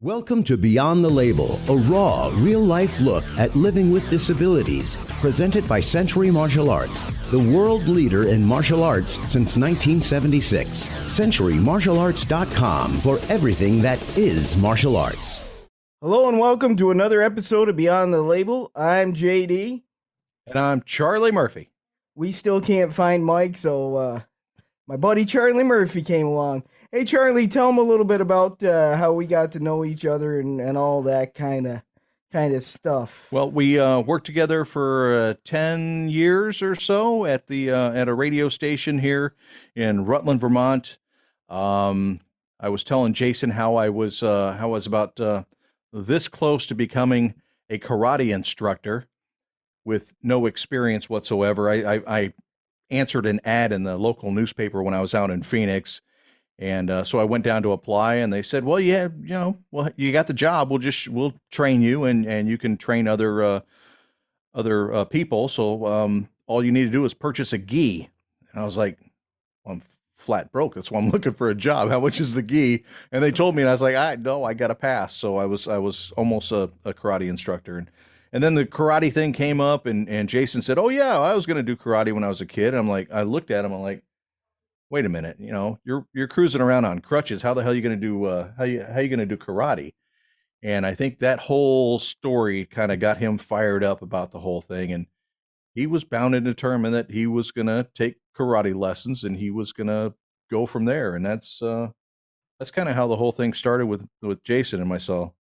Welcome to Beyond the Label, a raw, real-life look at living with disabilities, presented by Century Martial Arts, the world leader in martial arts since 1976. CenturyMartialArts.com for everything that is martial arts. Hello and welcome to another episode of Beyond the Label. I'm JD. And I'm Charile Murphy. We still can't find Mike, so my buddy Charile Murphy came along. Hey, Charlie, tell him a little bit about how we got to know each other and all that kind of stuff. Well, we worked together for 10 years or so at a radio station here in Rutland, Vermont. I was telling Jason how I was about this close to becoming a karate instructor with no experience whatsoever. I answered an ad in the local newspaper when I was out in Phoenix. And so I went down to apply, and they said, "Well, yeah, you got the job. We'll train you, and you can train other people. So all you need to do is purchase a gi." And I was like, well, "I'm flat broke. That's why I'm looking for a job. How much is the gi?" And they told me, and I was like, "I got to pass." So I was almost a karate instructor, and then the karate thing came up, and Jason said, "Oh yeah, I was going to do karate when I was a kid." And I looked at him, I'm like, wait a minute, you're cruising around on crutches. How the hell are you going to do, how you going to do karate? And I think that whole story kind of got him fired up about the whole thing. And he was bound and determined that he was going to take karate lessons and he was going to go from there. And that's kind of how the whole thing started with Jason and myself.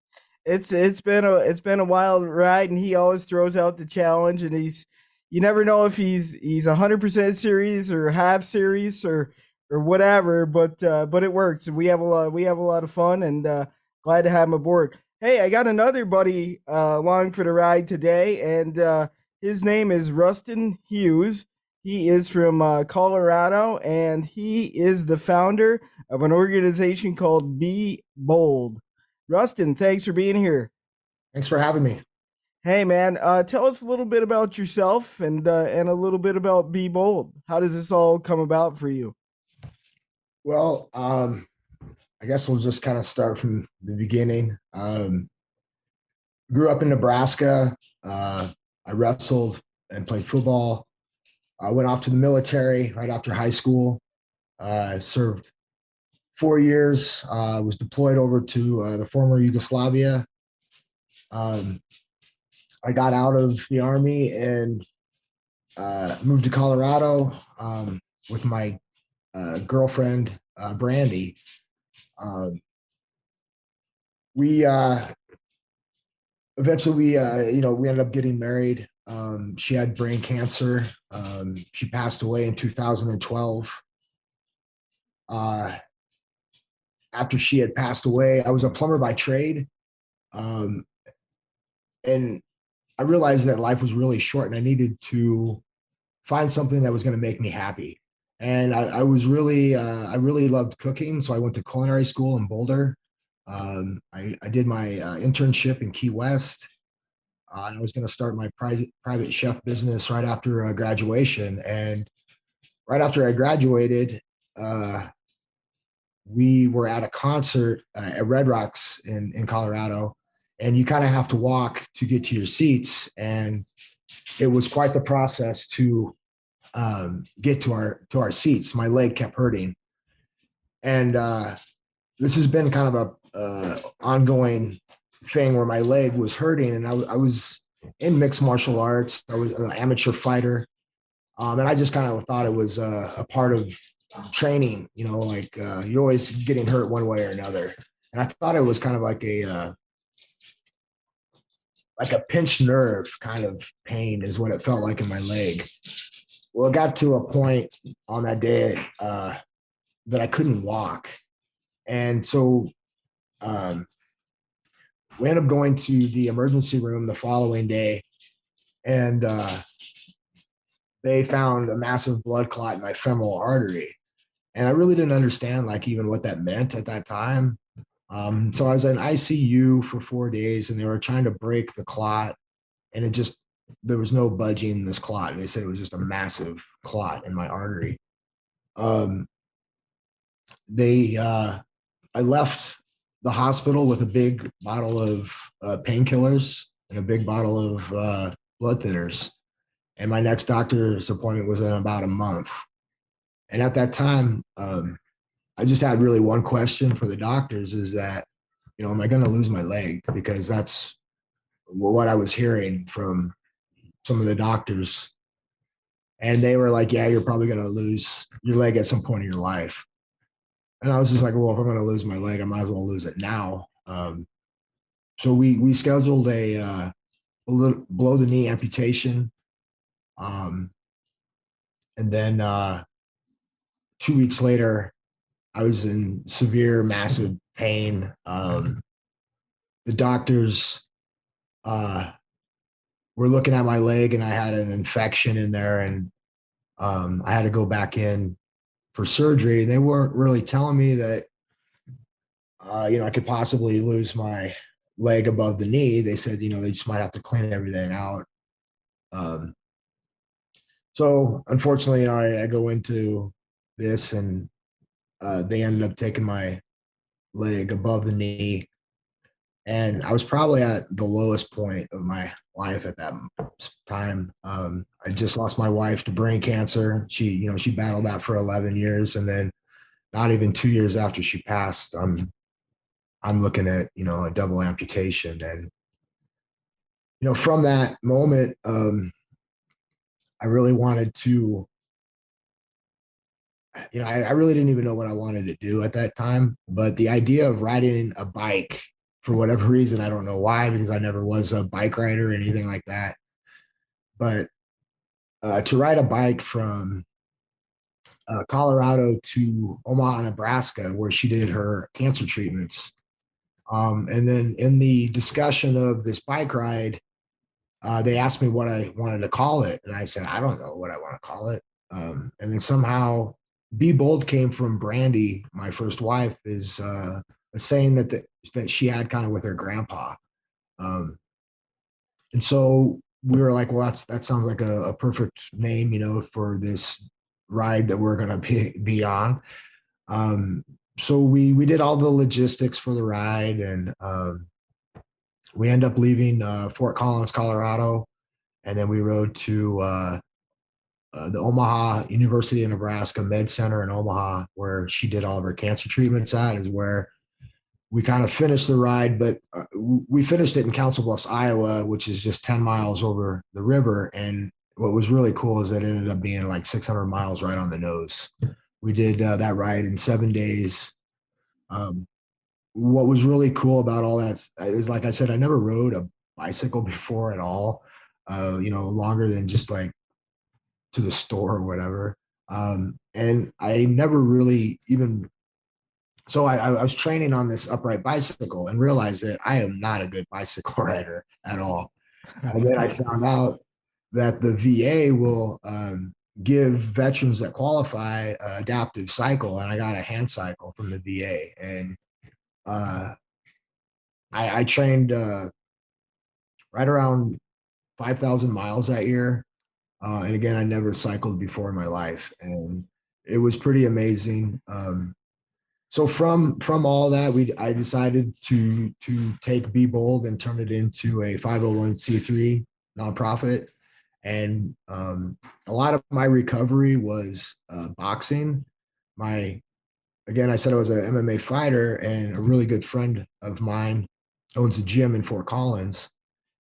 It's been a wild ride, and he always throws out the challenge, and you never know if he's 100% serious or half serious or whatever, but it works, and we have a lot of fun, and glad to have him aboard. Hey, I got another buddy along for the ride today, and his name is Rustin Hughes. He is from Colorado, and he is the founder of an organization called Be Bold. Rustin, thanks for being here. Thanks for having me. Hey, man, tell us a little bit about yourself and a little bit about Be Bold. How does this all come about for you? Well, I guess we'll just kind of start from the beginning. Grew up in Nebraska. I wrestled and played football. I went off to the military right after high school. Served 4 years. Was deployed over to the former Yugoslavia. I got out of the Army and moved to Colorado with my girlfriend, Brandy. We eventually we ended up getting married. She had brain cancer. She passed away in 2012. After she had passed away, I was a plumber by trade. And I realized that life was really short and I needed to find something that was going to make me happy. And I really loved cooking. So I went to culinary school in Boulder. I did my internship in Key West. I was going to start my private chef business right after graduation. And right after I graduated, we were at a concert at Red Rocks in Colorado. And you kind of have to walk to get to your seats. And it was quite the process to get to our seats. My leg kept hurting. And this has been kind of a ongoing thing where my leg was hurting. And I was in mixed martial arts. I was an amateur fighter. And I just kind of thought it was a part of training, you're always getting hurt one way or another. And I thought it was kind of like a pinched nerve kind of pain is what it felt like in my leg. Well, it got to a point on that day that I couldn't walk. And so we ended up going to the emergency room the following day, and they found a massive blood clot in my femoral artery. And I really didn't understand even what that meant at that time. So I was in ICU for 4 days, and they were trying to break the clot, and there was no budging in this clot. They said it was just a massive clot in my artery. I left the hospital with a big bottle of painkillers and a big bottle of blood thinners. And my next doctor's appointment was in about a month. And at that time, I just had really one question for the doctors is that, am I going to lose my leg? Because that's what I was hearing from some of the doctors. And they were like, yeah, you're probably going to lose your leg at some point in your life. And I was just like, well, if I'm going to lose my leg, I might as well lose it now. So we scheduled a little below the knee amputation. Um, and then 2 weeks later, I was in severe, massive pain. The doctors were looking at my leg, and I had an infection in there, and I had to go back in for surgery. They weren't really telling me that, I could possibly lose my leg above the knee. They said, they just might have to clean everything out. Um, so unfortunately, I go into this, and they ended up taking my leg above the knee. And I was probably at the lowest point of my life at that time. I just lost my wife to brain cancer. She battled that for 11 years. And then not even 2 years after she passed, I'm looking at, a double amputation. And, from that moment, I really wanted to, I really didn't even know what I wanted to do at that time, but the idea of riding a bike for whatever reason, I don't know why, because I never was a bike rider or anything like that. But to ride a bike from Colorado to Omaha, Nebraska, where she did her cancer treatments. And then in the discussion of this bike ride, they asked me what I wanted to call it. And I said, I don't know what I want to call it. And then somehow Be Bold came from Brandy, my first wife, is a saying that she had kind of with her grandpa. And so we were like, well, that sounds like a perfect name, for this ride that we're going to be on. So we did all the logistics for the ride, and we end up leaving Fort Collins, Colorado, and then we rode to the Omaha University of Nebraska Med Center in Omaha, where she did all of her cancer treatments at, is where we kind of finished the ride. But we finished it in Council Bluffs, Iowa, which is just 10 miles over the river. And what was really cool is that it ended up being like 600 miles right on the nose. We did that ride in 7 days. What was really cool about all that is, like I said, I never rode a bicycle before at all, longer than just like to the store or whatever. And I never really even, so I was training on this upright bicycle and realized that I am not a good bicycle rider at all. And then I found out that the VA will give veterans that qualify adaptive cycle, and I got a hand cycle from the VA. And I trained right around 5,000 miles that year. And again, I never cycled before in my life, and it was pretty amazing. So from all that, I decided to take Be Bold and turn it into a 501c3 nonprofit. And a lot of my recovery was boxing. Again, I said I was an MMA fighter, and a really good friend of mine owns a gym in Fort Collins,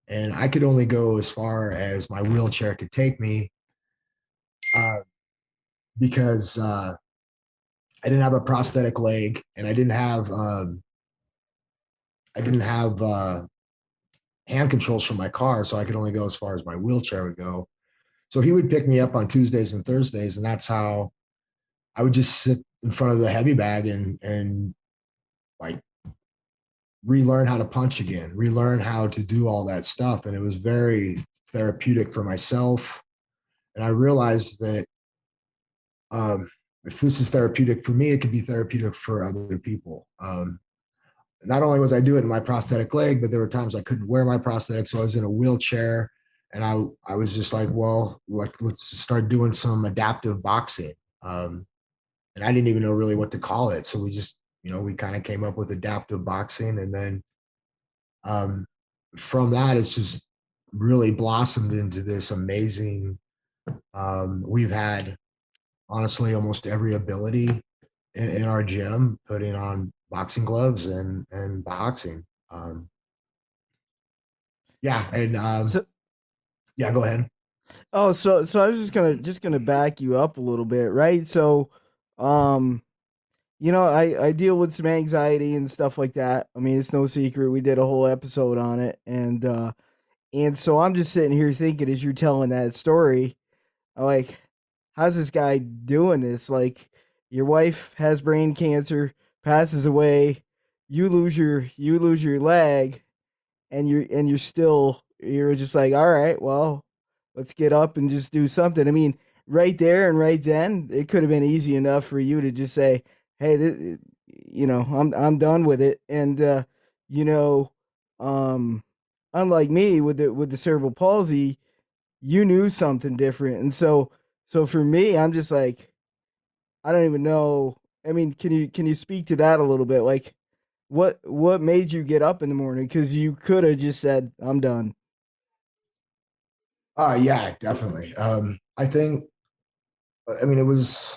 and I could only go as far as my wheelchair could take me because I didn't have a prosthetic leg, and I didn't have hand controls for my car, so I could only go as far as my wheelchair would go. So he would pick me up on Tuesdays and Thursdays, and that's how I would just sit in front of the heavy bag and like relearn how to punch again, relearn how to do all that stuff. And it was very therapeutic for myself. And I realized that if this is therapeutic for me, it could be therapeutic for other people. Not only was I doing it in my prosthetic leg, but there were times I couldn't wear my prosthetic, so I was in a wheelchair, and I was just like, well, let's start doing some adaptive boxing. And I didn't even know really what to call it, so we just we kind of came up with adaptive boxing, and then um, from that, it's just really blossomed into this amazing. We've had honestly almost every ability in our gym putting on boxing gloves and boxing. Yeah, and So, yeah, go ahead. oh, so I was just gonna back you up a little bit, right? So, um, I deal with some anxiety and stuff like that. I mean, it's no secret. We did a whole episode on it, and so I'm just sitting here thinking as you're telling that story, I'm like, how's this guy doing this? Like, your wife has brain cancer, passes away, you lose your leg, and you're still you're just like, all right, well, let's get up and just do something. I mean, right there and right then, it could have been easy enough for you to just say, hey, I'm done with it. And you know, um, unlike me with the cerebral palsy, you knew something different, and so for me, I'm just like, I don't even know. I mean, can you speak to that a little bit? Like, what made you get up in the morning? Because you could have just said, I'm done. Yeah, definitely. I think, I mean, it was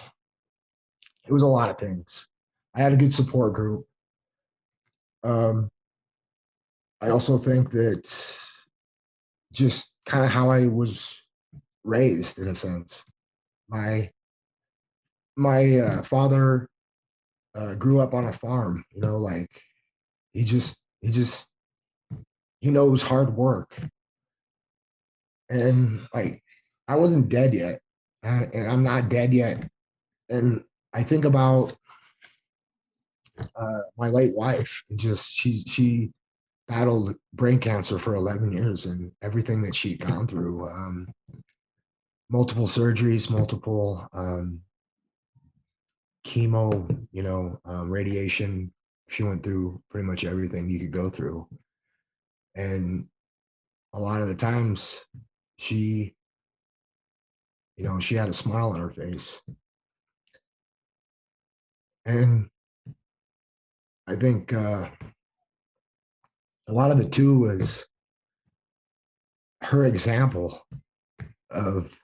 a lot of things. I had a good support group. Um, I also think that just kind of how I was raised, in a sense. My my father grew up on a farm. Like he just he knows hard work, and like I wasn't dead yet, and I'm not dead yet. And I think about my late wife, and just she battled brain cancer for 11 years, and everything that she'd gone through, multiple surgeries, multiple chemo, radiation. She went through pretty much everything you could go through. And a lot of the times she, she had a smile on her face. And I think a lot of it too was her example of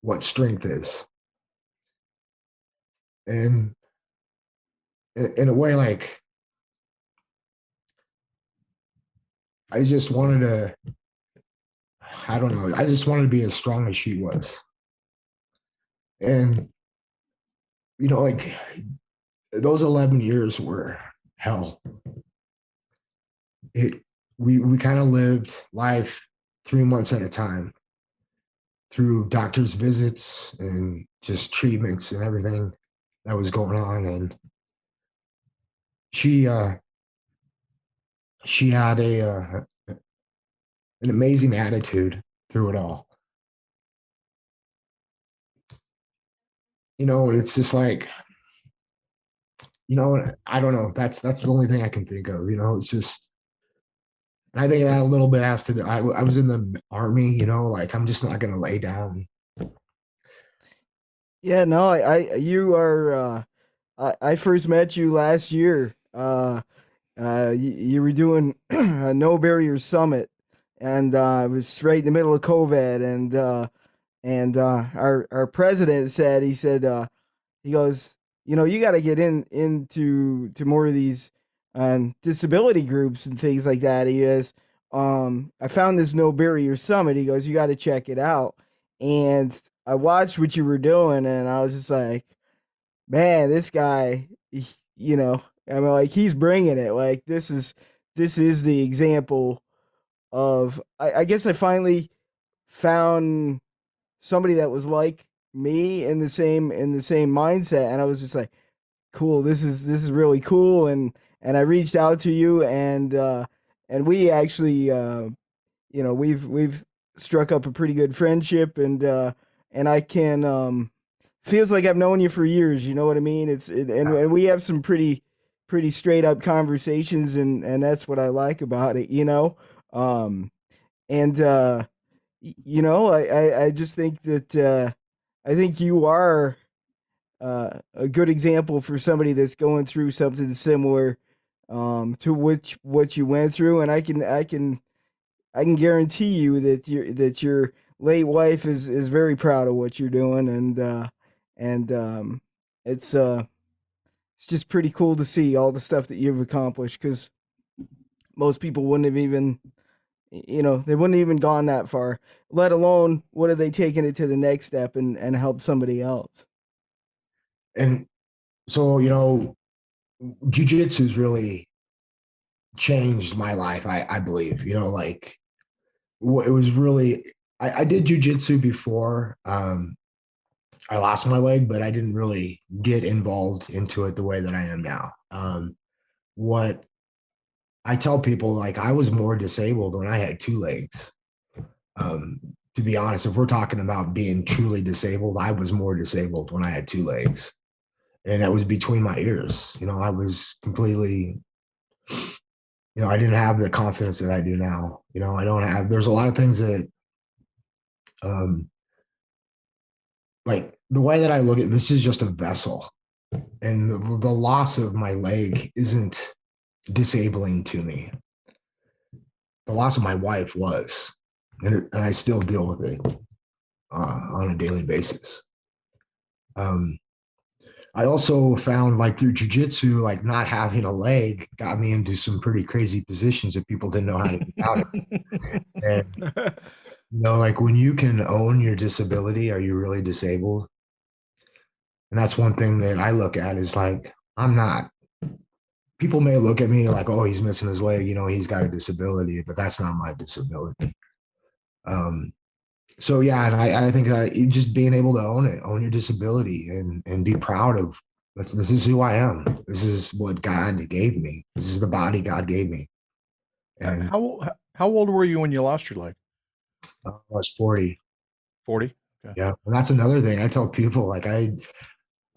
what strength is. And in a way, like, I just wanted to, I don't know, I just wanted to be as strong as she was. And, like, those 11 years were hell. It we kind of lived life 3 months at a time through doctor's visits and just treatments and everything that was going on. And she she had an amazing attitude through it all. And it's just like, I don't know. That's the only thing I can think of. It's just, and I think that a little bit has to do. I was in the army. Like, I'm just not gonna lay down. Yeah, no, you are. I first met you last year. You were doing a No Barrier Summit, and it was right in the middle of COVID, and our president said, he said, he goes, you got to get into more of these disability groups and things like that. He goes, I found this No Barrier Summit. He goes, you got to check it out. And I watched what you were doing, and I was just like, man, this guy, I mean, like, he's bringing it. Like, this is the example of. I guess I finally found somebody that was like me in the same mindset, and I was just like, cool, this is really cool. And I reached out to you, and we actually, we've struck up a pretty good friendship, and I can, feels like I've known you for years. You know what I mean? And we have some pretty straight up conversations, and that's what I like about it. Um, and I just think that I think you are. a good example for somebody that's going through something similar to what you went through, and I can guarantee you that your late wife is very proud of what you're doing, and it's it's just pretty cool to see all the stuff that you've accomplished because most people wouldn't have even they wouldn't have even gone that far, let alone what have they taken it to the next step and helped somebody else. And so, jujitsu's really changed my life. I believe, like it was really, I did jujitsu before. I lost my leg, but I didn't really get involved into it the way that I am now. What I tell people, like, I was more disabled when I had two legs. Um, to be honest, if we're talking about being truly disabled, I was more disabled when I had two legs. And that was between my ears. I was completely, I didn't have the confidence that I do now. I don't have, there's a lot of things that, um, like the way that I look at this is just a vessel. And the loss of my leg isn't disabling to me. The loss of my wife was, and I still deal with it on a daily basis. I also found, like, through jujitsu, like not having a leg got me into some pretty crazy positions that people didn't know how to get out of. And like when you can own your disability, are you really disabled? And that's one thing that I look at is like, I'm not. People may look at me like, oh, he's missing his leg, he's got a disability, but that's not my disability. So yeah, and I think that just being able to own your disability and be proud of this is who I am. This is what God gave me. This is the body God gave me. And How old were you when you lost your leg? I was 40. 40. Okay. Yeah. And that's another thing I tell people, like I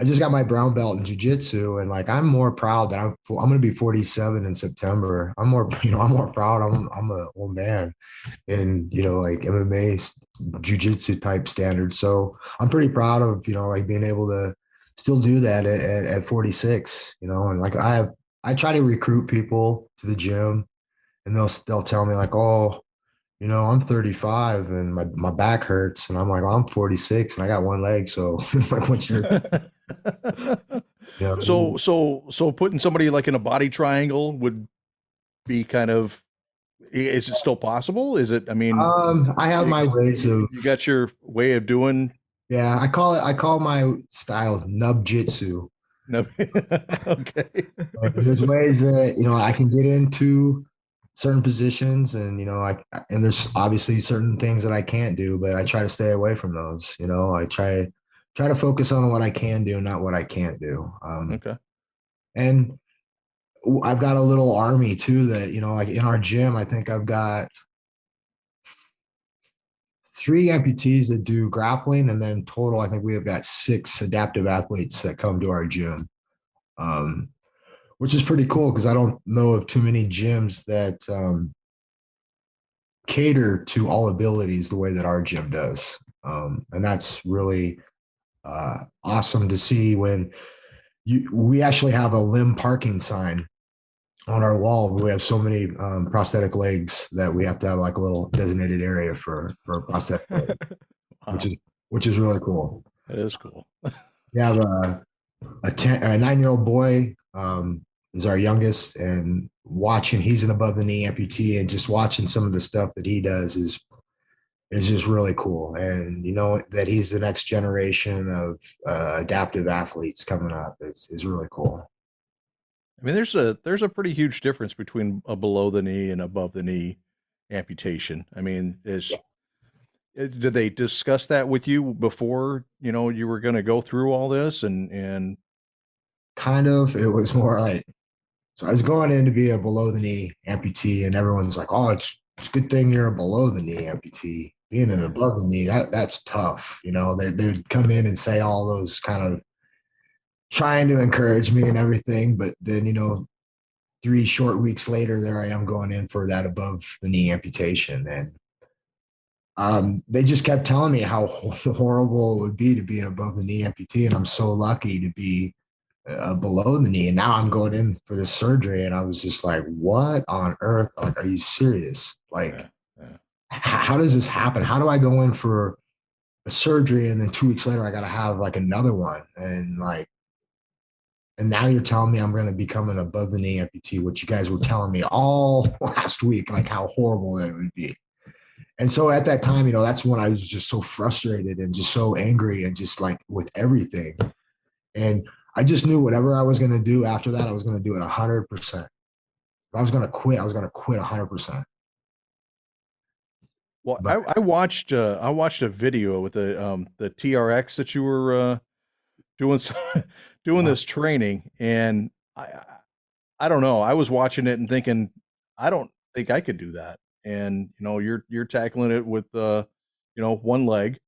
just got my brown belt in jujitsu, and like I'm more proud that I'm going to be 47 in September. I'm more, I'm more proud. I'm an old man in, like MMA jujitsu type standards. So I'm pretty proud of, like being able to still do that at 46, and like I try to recruit people to the gym, and they'll tell me like, oh, I'm 35 and my back hurts, and I'm like, well, I'm 46 and I got one leg. So like, what's your, So putting somebody like in a body triangle would be kind of, is it still possible? Is it, I mean, I have my ways of, you got your way of doing. yeah, I call my style nub jitsu. No. Okay. Like, there's ways that, I can get into certain positions, and, and there's obviously certain things that I can't do, but I try to stay away from those. I try to focus on what I can do, not what I can't do. Okay. And I've got a little army too that, like in our gym, I think I've got 3 amputees that do grappling, and then total, I think we have got 6 adaptive athletes that come to our gym, which is pretty cool because I don't know of too many gyms that cater to all abilities the way that our gym does. And that's really awesome to see when we actually have a limb parking sign on our wall. We have so many prosthetic legs that we have to have like a little designated area for a prosthetic leg, Wow. which is really cool. That is cool. We have a 9-year-old boy is our youngest, and he's an above the knee amputee, and just watching some of the stuff that he does is just really cool. And that he's the next generation of adaptive athletes coming up is really cool. I mean, there's a pretty huge difference between a below the knee and above the knee amputation. I mean, did they discuss that with you before, you were going to go through all this and kind of, it was more like, so I was going in to be a below the knee amputee, and everyone's like, oh, it's a good thing you're a below the knee amputee. Being an above the knee, that's tough. They'd come in and say all those kind of trying to encourage me and everything. But then, 3 short weeks later, there I am going in for that above the knee amputation. And They just kept telling me how horrible it would be to be an above the knee amputee. And I'm so lucky to be below the knee. And now I'm going in for this surgery. And I was just like, what on earth? Like, are you serious? Like, how does this happen? How do I go in for a surgery and then 2 weeks later I got to have like another one? And like, and now you're telling me I'm going to become an above the knee amputee, which you guys were telling me all last week, like how horrible that it would be. And so at that time, you know, that's when I was just so frustrated and just so angry and just like with everything. And I just knew whatever I was going to do after that, I was going to do it 100%. If I was going to quit, I was going to quit 100%. Well, I watched a video with the TRX that you were doing doing this training, and I don't know. I was watching it and thinking, I don't think I could do that. And you know, you're tackling it with one leg,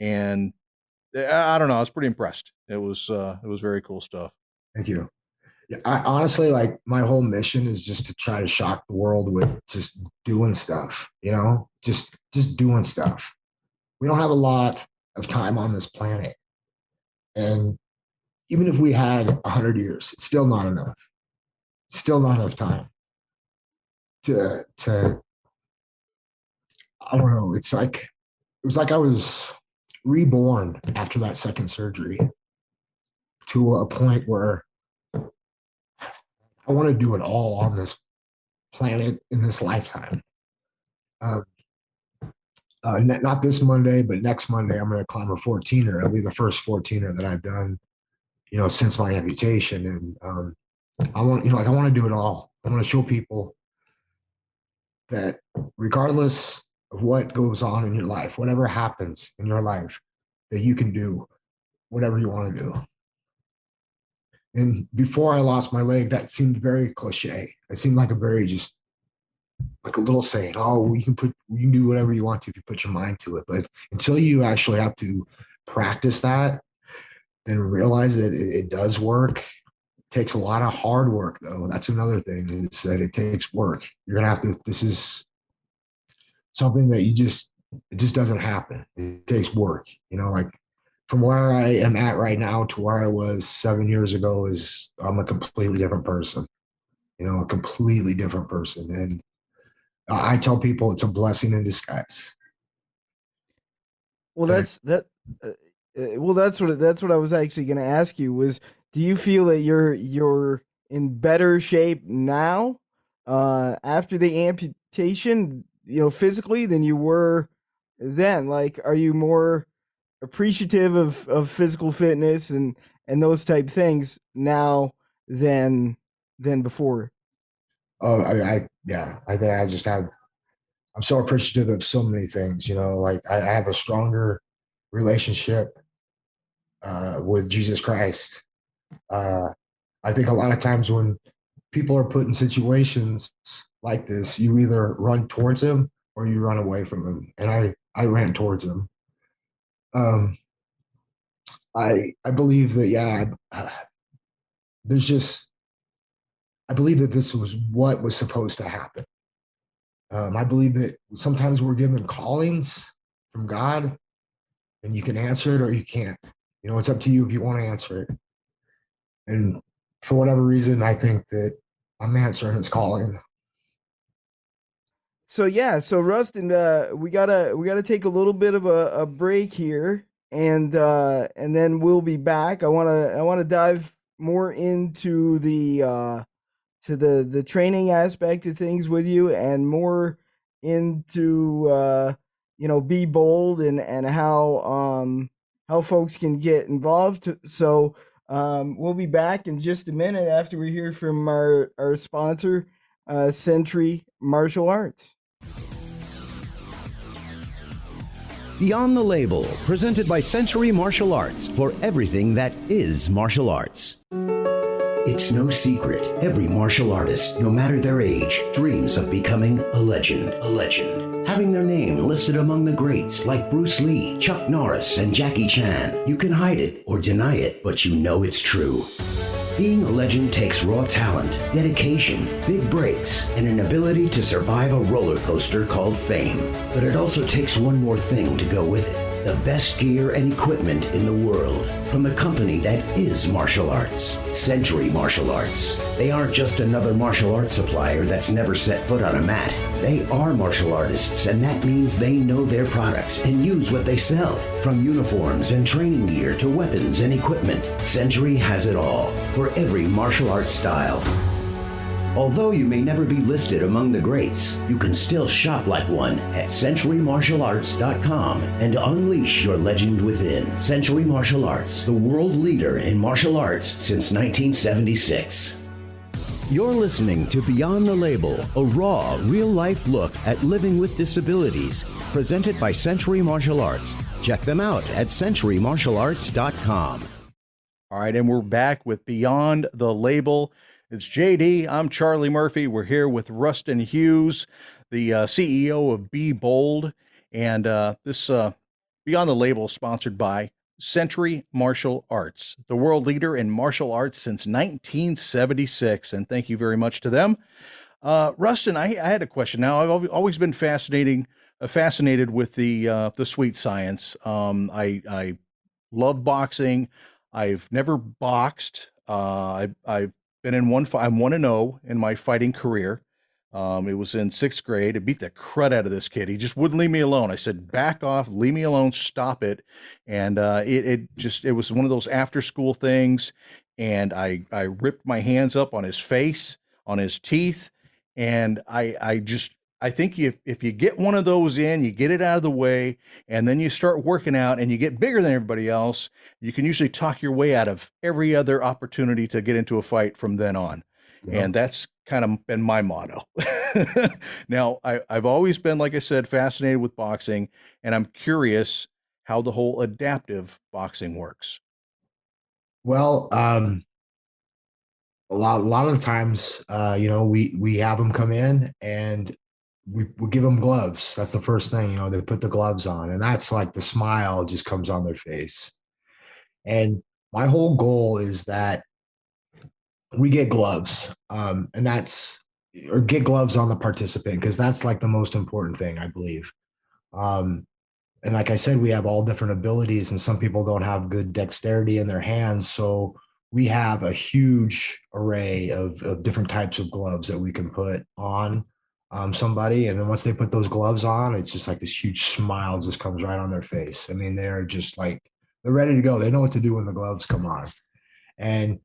and I don't know. I was pretty impressed. It was very cool stuff. Thank you. Yeah, I honestly, like, my whole mission is just to try to shock the world with just doing stuff, you know, just doing stuff. We don't have a lot of time on this planet. And even if we had 100 years, it's still not enough. It's still not enough time to I don't know. It was like I was reborn after that second surgery to a point where I want to do it all on this planet in this lifetime. Not this Monday, but next Monday, I'm going to climb a 14er. It'll be the first 14er that I've done, you know, since my amputation. And I want to do it all. I want to show people that regardless of what goes on in your life, whatever happens in your life, that you can do whatever you want to do. And before I lost my leg, that seemed very cliche. It seemed like a very just like a little saying, oh, you can do whatever you want to if you put your mind to it. But until you actually have to practice that, then realize that it does work. It takes a lot of hard work, though. That's another thing, is that it takes work. You're gonna have to. This is something that it just doesn't happen. It takes work. You know, like from where I am at right now to where I was 7 years ago I'm a completely different person. You know, a completely different person. And I tell people it's a blessing in disguise. Well, that's what I was actually going to ask you was, do you feel that you're in better shape now after the amputation, you know, physically than you were then? Like, are you more appreciative of physical fitness and those type things now than before? Oh, I think I'm so appreciative of so many things, you know, like I have a stronger relationship with Jesus Christ. I think a lot of times when people are put in situations like this, you either run towards him or you run away from him. And I ran towards him. I believe that, I believe that this was what was supposed to happen. I believe that sometimes we're given callings from God and you can answer it or you can't. You know, it's up to you if you want to answer it. And for whatever reason, I think that I'm answering his calling. So Rustin, we gotta take a little bit of a break here, and then we'll be back. I wanna dive more into the training aspect of things with you, and more into be bold and how folks can get involved. So we'll be back in just a minute after we hear from our sponsor, Century Martial Arts. Beyond the Label, presented by Century Martial Arts for everything that is martial arts. It's no secret, every martial artist, no matter their age, dreams of becoming a legend. Having their name listed among the greats like Bruce Lee, Chuck Norris, and Jackie Chan. You can hide it or deny it, but you know it's true. Being a legend takes raw talent, dedication, big breaks, and an ability to survive a roller coaster called fame. But it also takes one more thing to go with it. The best gear and equipment in the world from the company that is martial arts, Century Martial Arts. They aren't just another martial arts supplier that's never set foot on a mat. They are martial artists, and that means they know their products and use what they sell. From uniforms and training gear to weapons and equipment, Century has it all for every martial arts style. Although you may never be listed among the greats, you can still shop like one at CenturyMartialArts.com and unleash your legend within. Century Martial Arts, the world leader in martial arts since 1976. You're listening to Beyond the Label, a raw, real-life look at living with disabilities, presented by Century Martial Arts. Check them out at CenturyMartialArts.com. All right, and we're back with Beyond the Label. It's JD. I'm Charile Murphy. We're here with Rustin Hughes, the CEO of Be Bold. And this Beyond the Label is sponsored by Century Martial Arts, the world leader in martial arts since 1976. And thank you very much to them. Rustin, I had a question. Now, I've always been fascinated with the sweet science. I love boxing. I've never boxed. I've been in one fight. I'm 1-0 in my fighting career. It was in 6th grade. I beat the crud out of this kid. He just wouldn't leave me alone. I said, back off, leave me alone, stop it. And it was one of those after school things. And I ripped my hands up on his face, on his teeth. And I think if you get one of those in, you get it out of the way, and then you start working out and you get bigger than everybody else, you can usually talk your way out of every other opportunity to get into a fight from then on. Yeah. And that's kind of been my motto. Now, I've always been, like I said, fascinated with boxing, and I'm curious how the whole adaptive boxing works. Well, a lot of the times, we have them come in and we give them gloves. That's the first thing, they put the gloves on, and that's like the smile just comes on their face. And my whole goal is that we get gloves, or get gloves on the participant, because that's like the most important thing, I believe. And like I said, we have all different abilities, and some people don't have good dexterity in their hands. So we have a huge array of different types of gloves that we can put on somebody. And then once they put those gloves on, it's just like this huge smile just comes right on their face. I mean, they're just like, they're ready to go. They know what to do when the gloves come on. And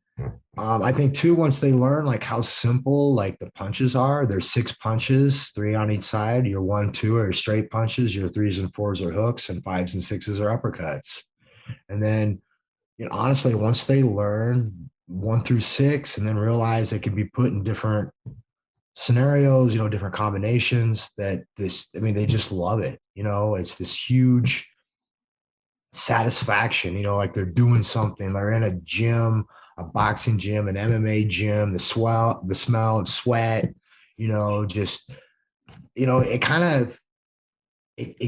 I think too, once they learn like how simple like the punches are, there's 6 punches, 3 on each side. Your 1, 2 are straight punches. Your 3s and 4s are hooks, and 5s and 6s are uppercuts. And then, honestly, once they learn 1 through 6, and then realize they can be put in different scenarios, different combinations, they just love it. It's this huge satisfaction, like they're doing something. They're in a gym, a boxing gym, an MMA gym, the smell of sweat, it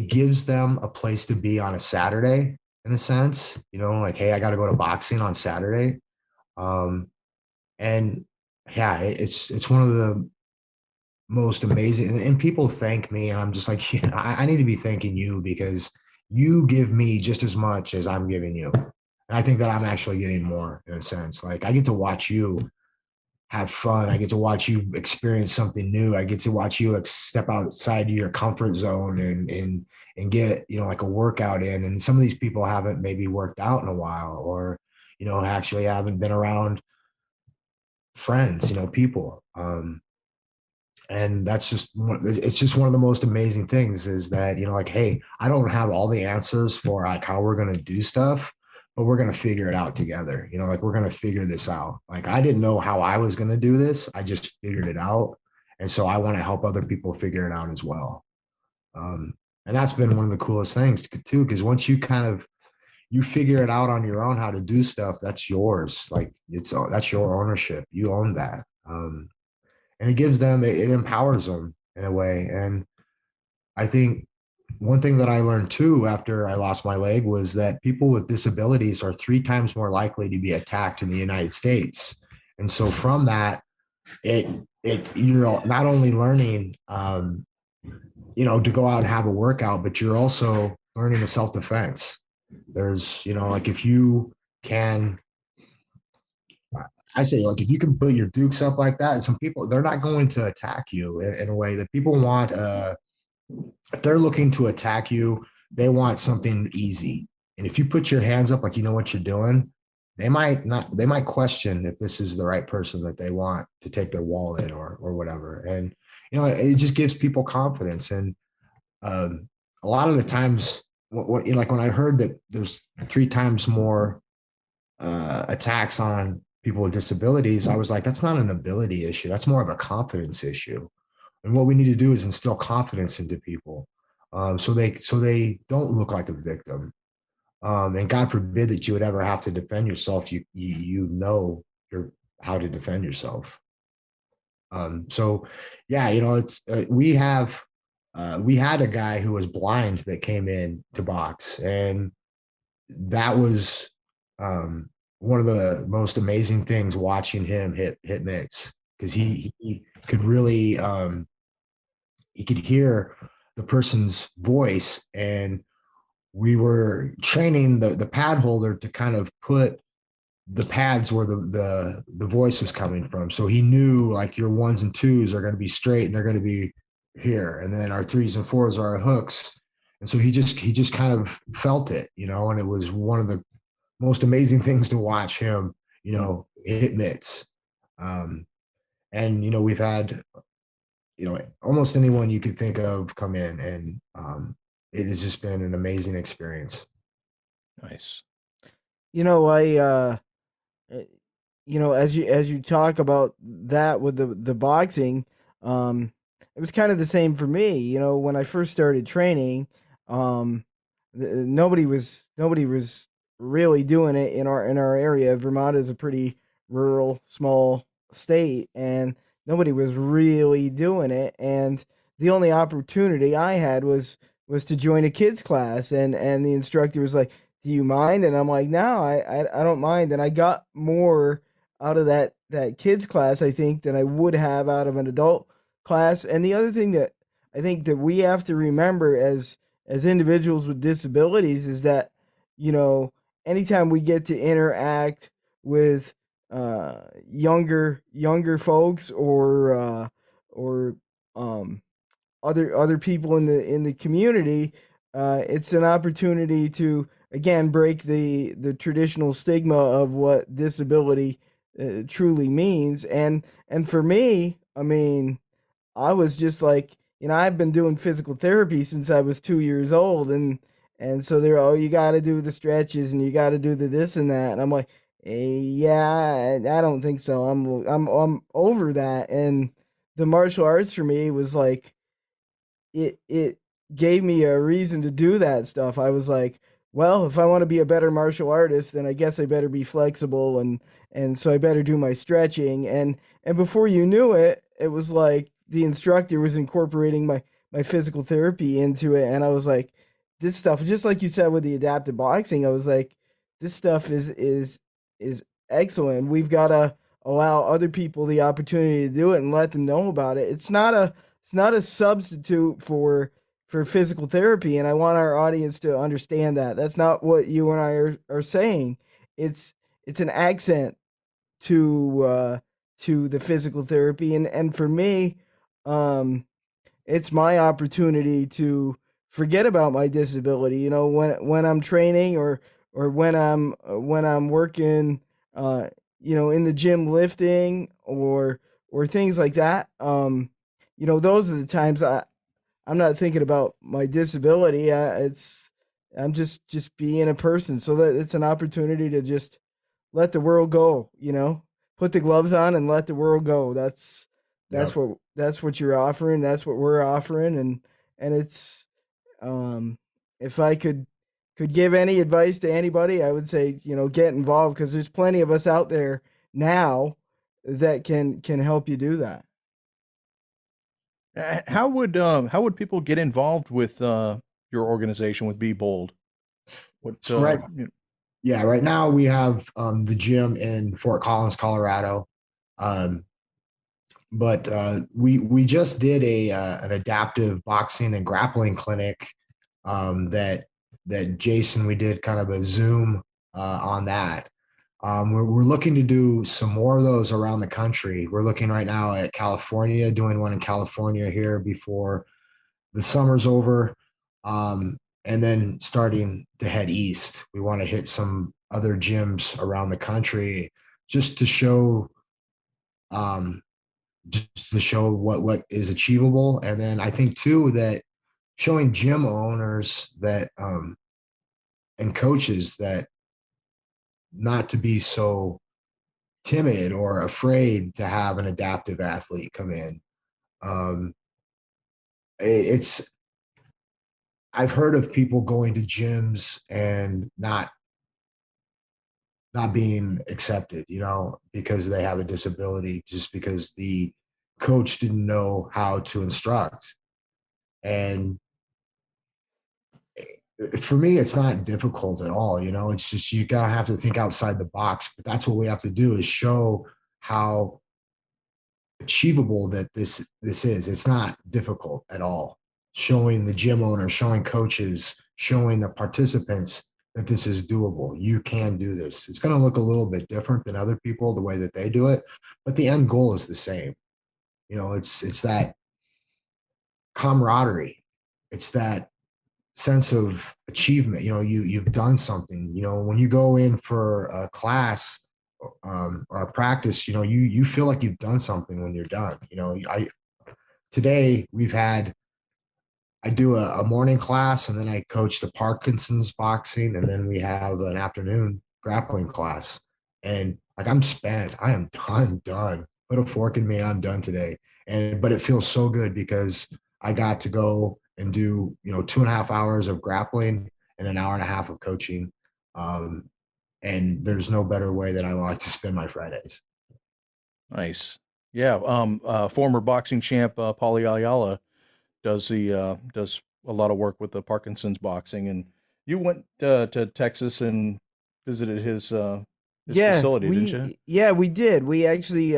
gives them a place to be on a Saturday, in a sense, like, hey, I got to go to boxing on Saturday. And yeah, it's one of the most amazing, and people thank me, and I'm just like, yeah, I need to be thanking you, because you give me just as much as I'm giving you. And I think that I'm actually getting more, in a sense. Like, I get to watch you have fun. I get to watch you experience something new. I get to watch you step outside of your comfort zone and get, like a workout in. And some of these people haven't maybe worked out in a while, or, actually haven't been around friends, people. And that's it's just one of the most amazing things, is that, like, hey, I don't have all the answers for like how we're going to do stuff, but we're going to figure it out together. Like, we're going to figure this out. Like, I didn't know how I was going to do this. I just figured it out. And so I want to help other people figure it out as well. And that's been one of the coolest things too, because once you you figure it out on your own how to do stuff, that's yours. Like, that's your ownership. You own that. And it gives them, it empowers them in a way. And I think one thing that I learned too, after I lost my leg, was that people with disabilities are 3 times more likely to be attacked in the United States And so from that, you're not only learning, to go out and have a workout, but you're also learning the self-defense. There's, like if you can, I say, like if you can put your dukes up like that, and some people, they're not going to attack you in a way that people want. If they're looking to attack you, they want something easy. And if you put your hands up like you know what you're doing, they might question if this is the right person that they want to take their wallet or whatever. And it just gives people confidence. And a lot of the times, like when I heard that there's 3 times more attacks on people with disabilities, I was like, that's not an ability issue. That's more of a confidence issue. And what we need to do is instill confidence into people, so they don't look like a victim. And God forbid that you would ever have to defend yourself. You know how to defend yourself. So yeah, it's we had a guy who was blind that came in to box, and that was one of the most amazing things, watching him hit mitts, because he could really he could hear the person's voice. And we were training the pad holder to kind of put the pads where the voice was coming from. So he knew like your 1s and 2s are going to be straight and they're going to be here. And then our 3s and 4s are our hooks. And so he just kind of felt it, and it was one of the most amazing things to watch him, hit mitts. And, we've had, almost anyone you could think of come in, and it has just been an amazing experience. Nice. Uh, as you talk about that with the boxing, it was kind of the same for me. When I first started training, um, nobody was really doing it in our area. Vermont is a pretty rural, small state, and nobody was really doing it. And the only opportunity I had was to join a kids class, and the instructor was like, "Do you mind?" And I'm like, "No, I don't mind." And I got more out of that kids class, I think, than I would have out of an adult class. And the other thing that I think that we have to remember as individuals with disabilities is that, you know, anytime we get to interact with younger folks, or um other people in the community, it's an opportunity to again break the traditional stigma of what disability truly means. And for me, I mean, I was just like, I've been doing physical therapy since I was 2 years old, and so they're, oh, you got to do the stretches and you got to do the this and that, and I'm like, yeah, I don't think so. I'm over that. And the martial arts for me was like, it gave me a reason to do that stuff. I was like, well, if I want to be a better martial artist, then I guess I better be flexible, and so I better do my stretching. And before you knew it, it was like the instructor was incorporating my physical therapy into it, and I was like, this stuff, just like you said with the adaptive boxing, I was like, this stuff is excellent. We've got to allow other people the opportunity to do it and let them know about it. It's not a substitute for physical therapy, and I want our audience to understand that. That's not what you and I are saying. It's an accent to the physical therapy, and for me, um it's my opportunity to forget about my disability. When I'm training, or when I'm working, in the gym lifting, or things like that. Those are the times I'm not thinking about my disability. I'm just being a person. So that it's an opportunity to just let the world go. Put the gloves on and let the world go. That's Yep. what you're offering. That's what we're offering. And it's, if I could give any advice to anybody, I would say, get involved, because there's plenty of us out there now that can help you do that. How would people get involved with your organization, with Be Bold? What So right, you yeah, right now we have the gym in Fort Collins, Colorado. Um, but we just did an adaptive boxing and grappling clinic that Jason, we did kind of a Zoom on that. We're looking to do some more of those around the country. We're looking right now at California, doing one in California here before the summer's over, and then starting to head east. We want to hit some other gyms around the country just to show um, what is achievable. And then I think too that showing gym owners that and coaches that not to be so timid or afraid to have an adaptive athlete come in. Um, it's I've heard of people going to gyms and not being accepted, because they have a disability, just because the coach didn't know how to instruct. And for me, it's not difficult at all. It's just you gotta have to think outside the box. But that's what we have to do is show how achievable that this is. It's not difficult at all. Showing the gym owner, showing coaches, showing the participants that this is doable. You can do this. It's going to look a little bit different than other people, the way that they do it, but the end goal is the same. It's that camaraderie. It's that sense of achievement. You've done something. When you go in for a class or a practice, you feel like you've done something when you're done. Today I do a morning class, and then I coach the Parkinson's boxing, and then we have an afternoon grappling class. And like I'm spent. I am done. Put a fork in me. I'm done today. But it feels so good because I got to go and do 2.5 hours of grappling and an hour and a half of coaching. And there's no better way that I like to spend my Fridays. Nice. Yeah. Former boxing champ, Paulie Ayala does a lot of work with the Parkinson's boxing, and you went to Texas and visited his facility, didn't you? Yeah, we did. We actually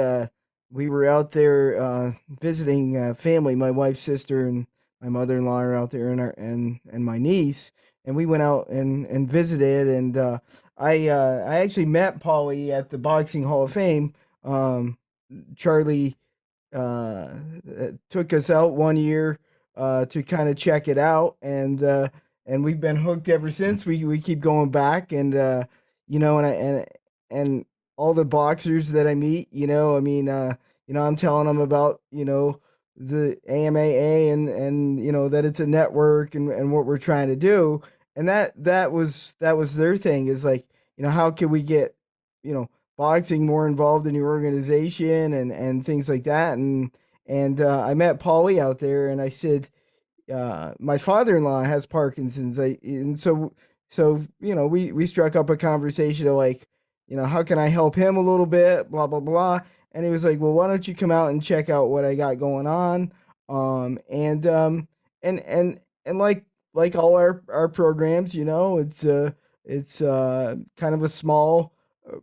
we were out there visiting family. My wife's sister and my mother-in-law are out there, and my niece, and we went out and visited. And I actually met Paulie at the Boxing Hall of Fame. Charlie uh, took us out one year to kind of check it out, and we've been hooked ever since. We keep going back, and and all the boxers that I meet, I mean, I'm telling them about the AMAA and that it's a network and what we're trying to do, and that was their thing is like how can we get boxing more involved in your organization and things like that. And I met Paulie out there, and I said, my father-in-law has Parkinson's. And so we struck up a conversation of like, how can I help him a little bit, blah blah blah. And he was like, well, why don't you come out and check out what I got going on? And like all our programs, it's kind of a small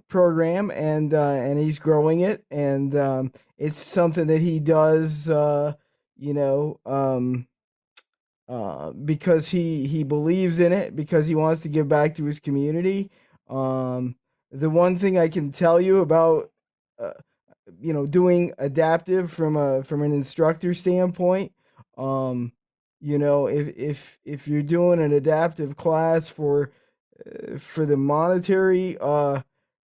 program, and he's growing it, and it's something that he does you know because he believes in it, because he wants to give back to his community. The one thing I can tell you about uh, doing adaptive from an instructor standpoint, um if you're doing an adaptive class for the monetary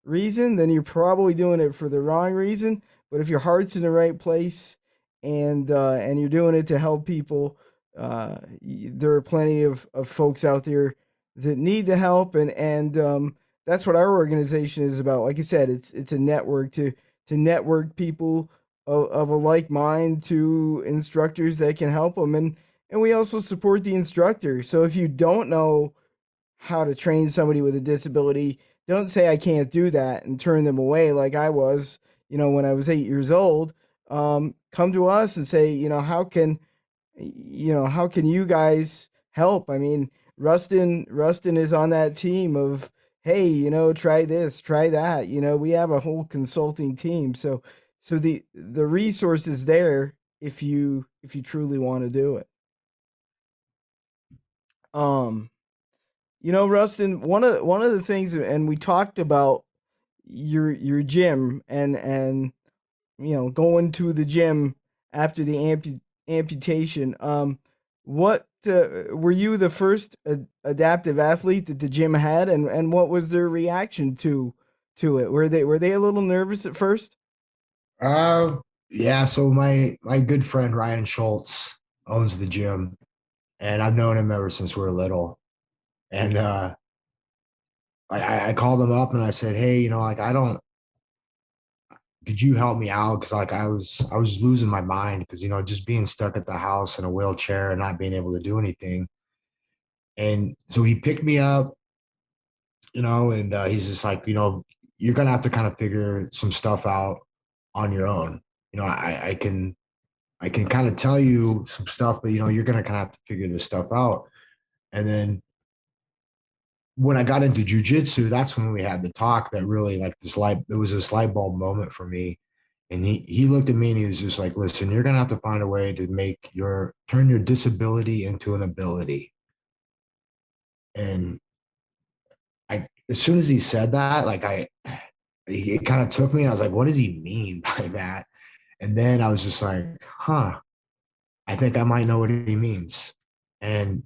reason, then you're probably doing it for the wrong reason. But if your heart's in the right place, and you're doing it to help people, there are plenty of folks out there that need the help, and that's what our organization is about. Like I said, it's a network to network people of a like mind to instructors that can help them, and we also support the instructor. So if you don't know how to train somebody with a disability, don't say I can't do that and turn them away like I was, when I was 8 years old. Come to us and say, how can you guys help? I mean, Rustin is on that team of, hey, try this, try that. We have a whole consulting team. So the resource is there if you truly want to do it. Um, Rustin, one of the things, and we talked about your gym and going to the gym after the amputation. What were you the first adaptive athlete that the gym had, and what was their reaction to it? Were they a little nervous at first? Uh, yeah. So my good friend Ryan Schultz owns the gym, and I've known him ever since we were little. And I called him up and I said, hey, like I don't. Could you help me out? Because like I was losing my mind because just being stuck at the house in a wheelchair and not being able to do anything. And so he picked me up, and he's just like, you're gonna have to kind of figure some stuff out on your own. I can kind of tell you some stuff, but you're gonna kind of have to figure this stuff out. And then when I got into jujitsu, that's when we had the talk that really like it was this light bulb moment for me. And he looked at me and he was just like, listen, you're gonna have to find a way to turn your disability into an ability. And as soon as he said that, like it kind of took me and I was like, what does he mean by that? And then I was just like, huh, I think I might know what he means. And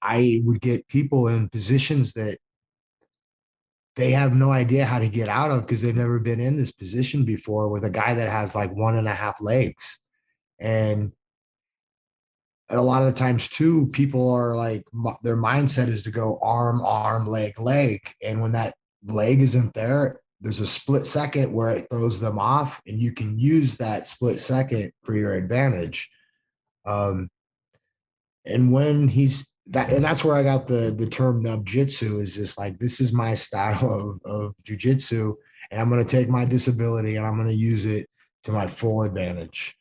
I would get people in positions that they have no idea how to get out of because they've never been in this position before with a guy that has like 1.5 legs. And a lot of the times too, people are like, their mindset is to go arm, arm, leg, leg. And when that leg isn't there, there's a split second where it throws them off and you can use that split second for your advantage. Um, and when he's that, and that's where I got the term nubjitsu, is just like, this is my style of jujitsu, and I'm going to take my disability and I'm going to use it to my full advantage.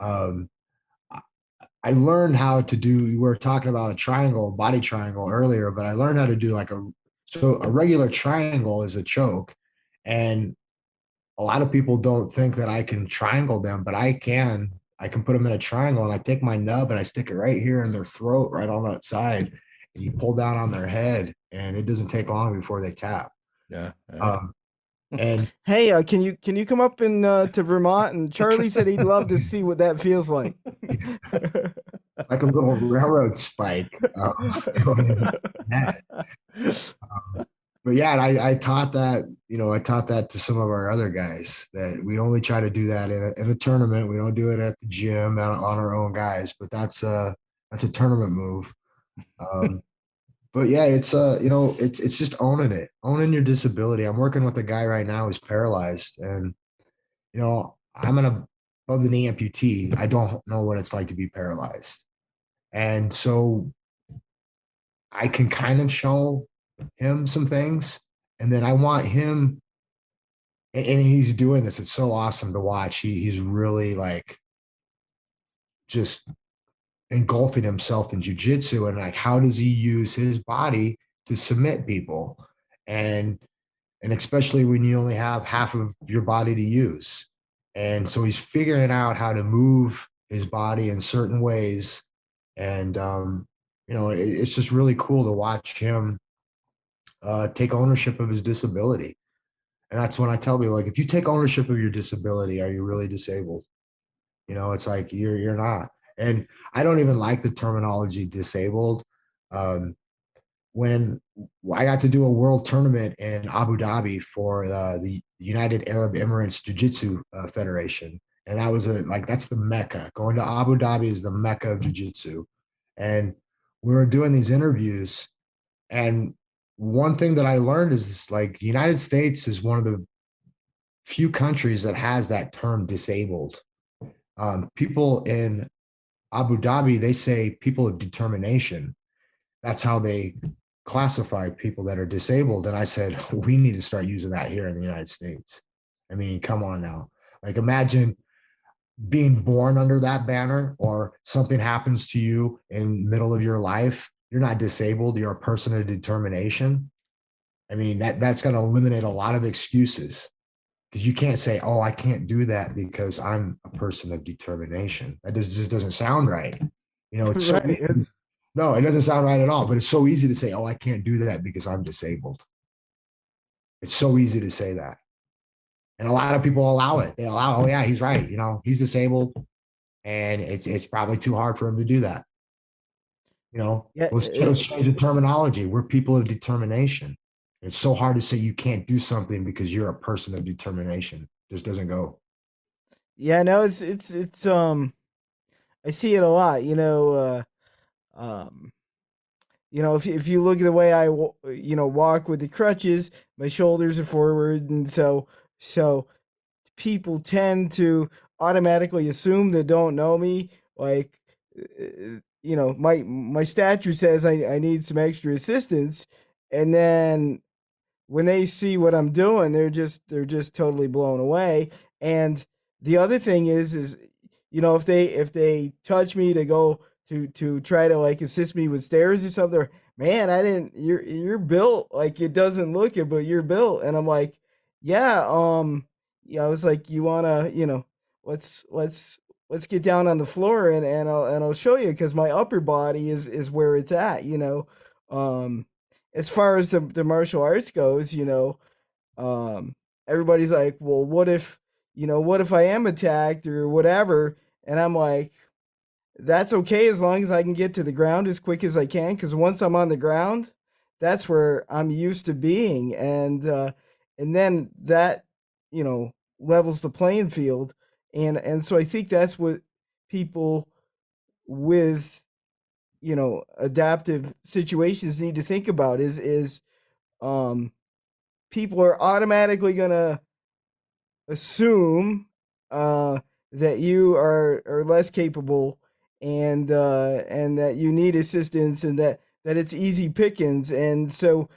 Um, I learned how to do, we were talking about a triangle, body triangle earlier, but I learned how to do so a regular triangle is a choke. And a lot of people don't think that I can triangle them, but I can. I can put them in a triangle and I take my nub and I stick it right here in their throat, right on that side. And you pull down on their head and it doesn't take long before they tap. Yeah. Um, and Hey, can you come up to Vermont? And Charlie said he'd love to see what that feels like. like a little railroad spike. Going in the net. But yeah, and I taught that, I taught that to some of our other guys, that we only try to do that in a tournament. We don't do it at the gym on our own guys, but that's a tournament move. But yeah, it's just owning your disability. I'm working with a guy right now who's paralyzed, and I'm above the knee amputee. I don't know what it's like to be paralyzed, and so I can kind of show him some things, and then I want him, and he's doing this. It's so awesome to watch. He's really like just engulfing himself in jujitsu, and like, how does he use his body to submit people, and especially when you only have half of your body to use. And so he's figuring out how to move his body in certain ways, and it's just really cool to watch him take ownership of his disability. And that's when I tell people, like, if you take ownership of your disability, are you really disabled? It's like you're not. And I don't even like the terminology disabled. When I got to do a world tournament in Abu Dhabi for the United Arab Emirates Jiu-Jitsu Federation, and that was that's the Mecca. Going to Abu Dhabi is the Mecca of Jiu-Jitsu, and we were doing these interviews, and one thing that I learned is like the United States is one of the few countries that has that term disabled. People in Abu Dhabi, they say people of determination. That's how they classify people that are disabled. And I said, we need to start using that here in the United States. I mean, come on now. Like, imagine being born under that banner, or something happens to you in the middle of your life. You're not disabled. You're a person of determination. I mean, that's going to eliminate a lot of excuses. because you can't say, oh, I can't do that because I'm a person of determination. That just doesn't sound right. It's so Right. no, it doesn't sound right at all. But it's so easy to say, oh, I can't do that because I'm disabled. It's so easy to say that. And a lot of people allow it. They allow, oh yeah, he's right. He's disabled, and it's probably too hard for him to do that. Yeah, Let's change the terminology. We're people of determination. It's so hard to say you can't do something because you're a person of determination. Just doesn't go. yeah, no, it's I see it a lot, um if you look at the way walk with the crutches, my shoulders are forward, and so people tend to automatically assume they don't know me. Like, my stature says I need some extra assistance, and then when they see what I'm doing, they're just totally blown away. And the other thing is if they touch me to go to try to like assist me with stairs or something, man, I didn't. You're built like it doesn't look it, but you're built. And I'm like, yeah, I was like, you wanna, let's get down on the floor and I'll show you because my upper body is where it's at. Um, as far as the martial arts goes, um, everybody's like, well, what if I am attacked or whatever? And I'm like, that's okay as long as I can get to the ground as quick as I can. Because once I'm on the ground, that's where I'm used to being, and then that levels the playing field, and so I think that's what people with adaptive situations need to think about is um people are automatically gonna assume uh that you are less capable, and that you need assistance, and that it's easy pickings, and so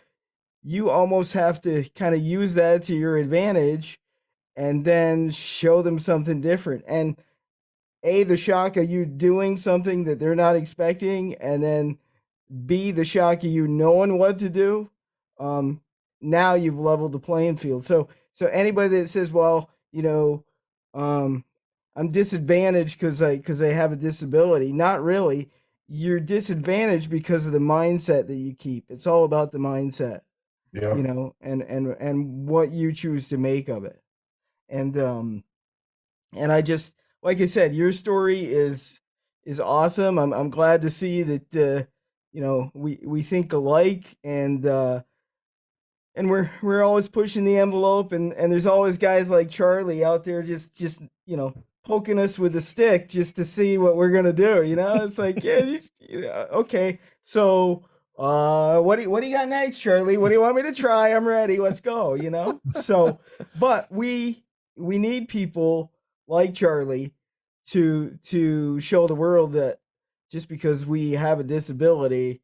you almost have to kind of use that to your advantage and then show them something different. And the shock of you doing something that they're not expecting, and then B, the shock of you knowing what to do. Um, Now you've leveled the playing field. So anybody that says, well, um, I'm disadvantaged because I have a disability, not really. You're disadvantaged because of the mindset that you keep. It's all about the mindset, Yeah. and what you choose to make of it. And I just, like I said, your story is awesome. I'm glad to see that we think alike, and we're always pushing the envelope, and there's always guys like Charlie out there just poking us with a stick just to see what we're gonna do. It's like, yeah, okay, so what do you got next, Charlie? What do you want me to try? I'm ready. Let's go. So, but we need people like Charlie to show the world that just because we have a disability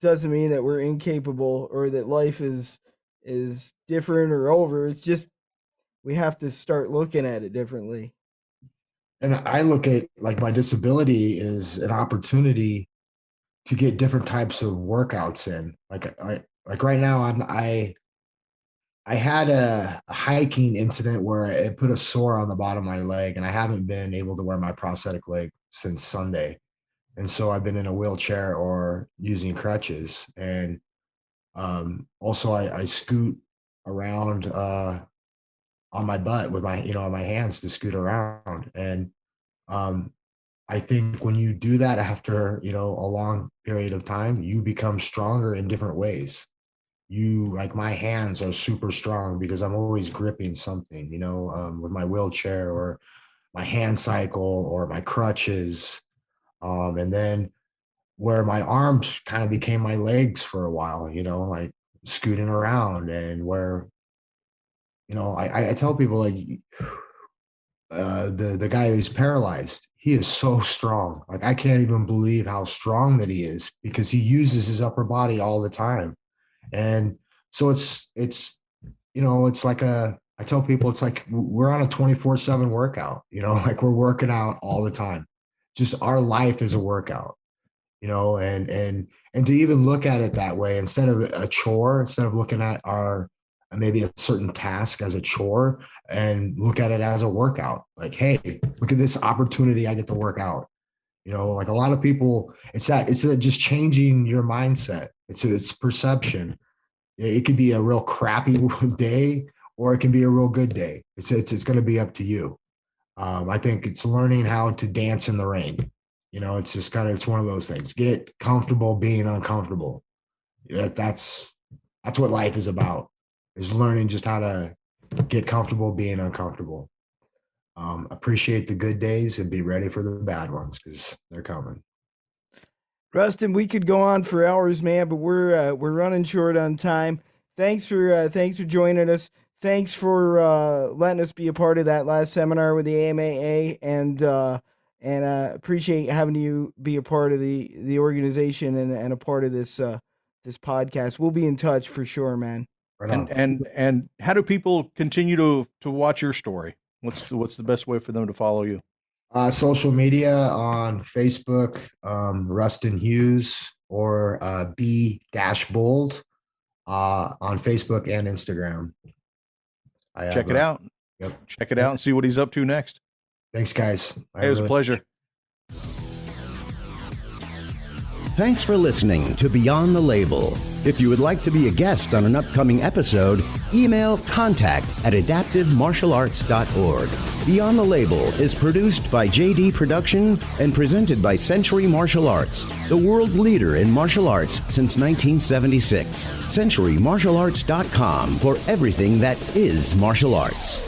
doesn't mean that we're incapable or that life is different or over. It's just we have to start looking at it differently. And I look at like my disability is an opportunity to get different types of workouts in. Like right now, I had a hiking incident where it put a sore on the bottom of my leg, and I haven't been able to wear my prosthetic leg since Sunday. And so I've been in a wheelchair or using crutches. And also I scoot around on my butt with my hands to scoot around. And um, I think when you do that after, a long period of time, you become stronger in different ways. Like my hands are super strong because I'm always gripping something, with my wheelchair or my hand cycle or my crutches. And then where my arms kind of became my legs for a while, like scooting around, and where, I tell people like the guy who's paralyzed, he is so strong. Like I can't even believe how strong that he is because he uses his upper body all the time. And so it's like I tell people it's like we're on a 24/7 workout, like we're working out all the time. Just our life is a workout, and to even look at it that way instead of a chore, instead of looking at our maybe a certain task as a chore and look at it as a workout. Like, hey, look at this opportunity I get to work out. You know, like a lot of people, it's just changing your mindset. It's perception. It could be a real crappy day, or it can be a real good day. It's going to be up to you. I think it's learning how to dance in the rain. You know, it's just it's one of those things. Get comfortable being uncomfortable. That's what life is about, is learning just how to get comfortable being uncomfortable. Appreciate the good days and be ready for the bad ones, because they're coming. Rustin, we could go on for hours, man, but we're running short on time. Thanks for joining us. Thanks for letting us be a part of that last seminar with the AMAA, and appreciate having you be a part of the organization and a part of this this podcast. We'll be in touch for sure, man. Right on. And how do people continue to watch your story? What's the best way for them to follow you? Social media on Facebook, Rustin Hughes, or B-Bold on Facebook and Instagram. Check it out. Yep. Check it out and see what he's up to next. Thanks, guys. It was a pleasure. Thanks for listening to Beyond the Label. If you would like to be a guest on an upcoming episode, email contact@adaptivemartialarts.org. Beyond the Label is produced by JD Production and presented by Century Martial Arts, the world leader in martial arts since 1976. CenturyMartialArts.com for everything that is martial arts.